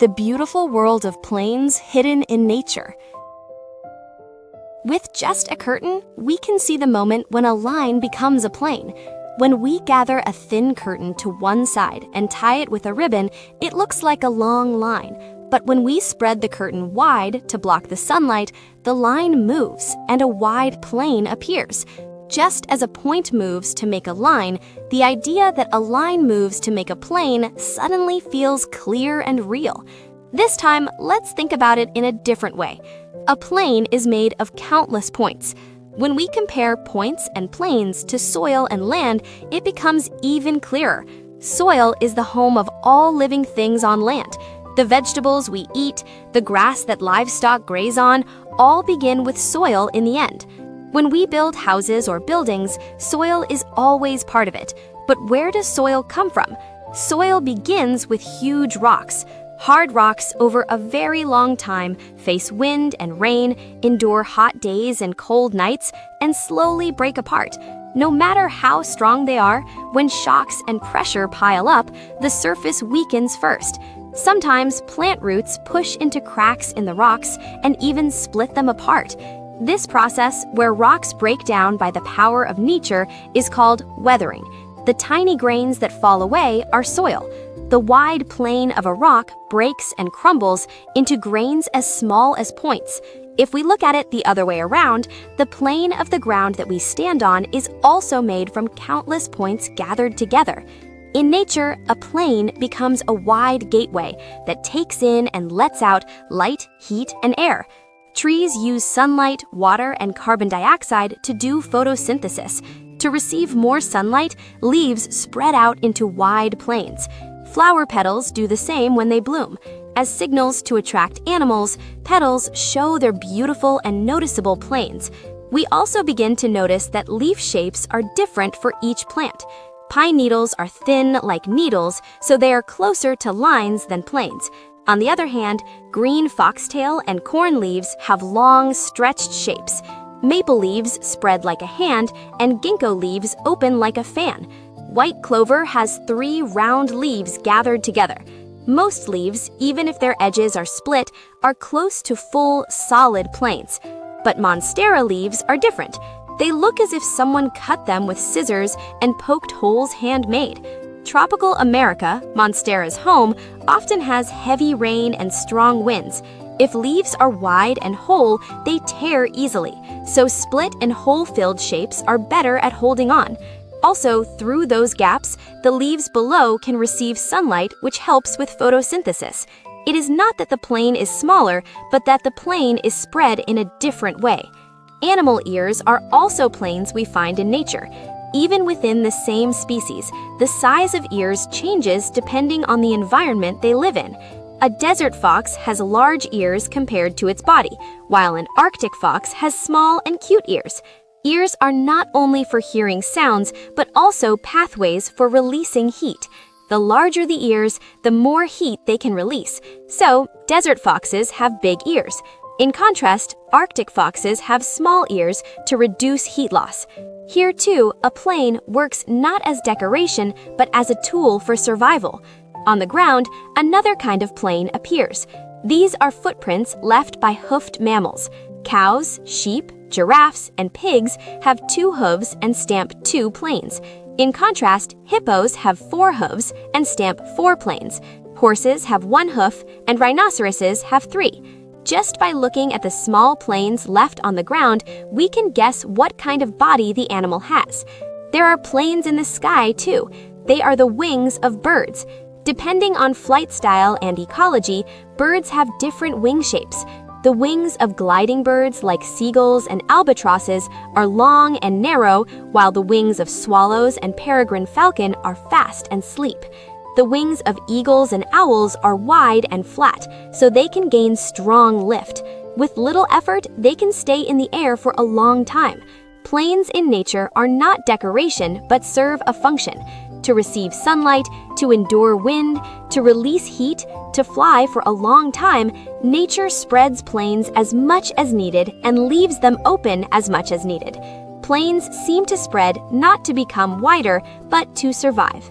the beautiful world of plains hidden in nature. With just a curtain, we can see the moment when a line becomes a plane. When we gather a thin curtain to one side and tie it with a ribbon, it looks like a long line. But when we spread the curtain wide to block the sunlight, the line moves and a wide plane appears. Just as a point moves to make a line, the idea that a line moves to make a plane suddenly feels clear and real. This time, let's think about it in a different way. A plane is made of countless points. When we compare points and planes to soil and land, it becomes even clearer. Soil is the home of all living things on land. The vegetables we eat, the grass that livestock graze on, all begin with soil in the end. When we build houses or buildings, soil is always part of it. But where does soil come from? Soil begins with huge rocks. Hard rocks over a very long time face wind and rain, endure hot days and cold nights, and slowly break apart. No matter how strong they are, when shocks and pressure pile up, the surface weakens first. Sometimes plant roots push into cracks in the rocks and even split them apart. This process, where rocks break down by the power of nature, is called weathering. The tiny grains that fall away are soil. The wide plane of a rock breaks and crumbles into grains as small as points. If we look at it the other way around, the plane of the ground that we stand on is also made from countless points gathered together. In nature, a plane becomes a wide gateway that takes in and lets out light, heat, and air. Trees use sunlight, water, and carbon dioxide to do photosynthesis. To receive more sunlight, leaves spread out into wide planes. Flower petals do the same when they bloom. As signals to attract animals, petals show their beautiful and noticeable planes. We also begin to notice that leaf shapes are different for each plant. Pine needles are thin like needles, so they are closer to lines than planes. On the other hand, green foxtail and corn leaves have long, stretched shapes. Maple leaves spread like a hand, and ginkgo leaves open like a fan. White clover has 3 round leaves gathered together. Most leaves, even if their edges are split, are close to full, solid planes. But monstera leaves are different. They look as if someone cut them with scissors and poked holes handmade. Tropical America, monstera's home, often has heavy rain and strong winds. If leaves are wide and whole, they tear easily, so split and hole-filled shapes are better at holding on. Also, through those gaps, the leaves below can receive sunlight, which helps with photosynthesis. It is not that the plane is smaller, but that the plane is spread in a different way. Animal ears are also planes we find in nature. Even within the same species, the size of ears changes depending on the environment they live in. A desert fox has large ears compared to its body, while an Arctic fox has small and cute ears. Ears are not only for hearing sounds, but also pathways for releasing heat. The larger the ears, the more heat they can release. So, desert foxes have big ears. In contrast, Arctic foxes have small ears to reduce heat loss. Here too, a plane works not as decoration, but as a tool for survival. On the ground, another kind of plane appears. These are footprints left by hoofed mammals. Cows, sheep, giraffes, and pigs have 2 hooves and stamp 2 planes. In contrast, hippos have 4 hooves and stamp 4 planes. Horses have 1 hoof, and rhinoceroses have 3. Just by looking at the small planes left on the ground, we can guess what kind of body the animal has. There are planes in the sky, too. They are the wings of birds. Depending on flight style and ecology, birds have different wing shapes. The wings of gliding birds like seagulls and albatrosses are long and narrow, while the wings of swallows and peregrine falcon are fast and sleek. The wings of eagles and owls are wide and flat, so they can gain strong lift. With little effort, they can stay in the air for a long time. Planes in nature are not decoration, but serve a function: to receive sunlight, to endure wind, to release heat, to fly for a long time. Nature spreads planes as much as needed and leaves them open as much as needed. Planes seem to spread not to become wider, but to survive.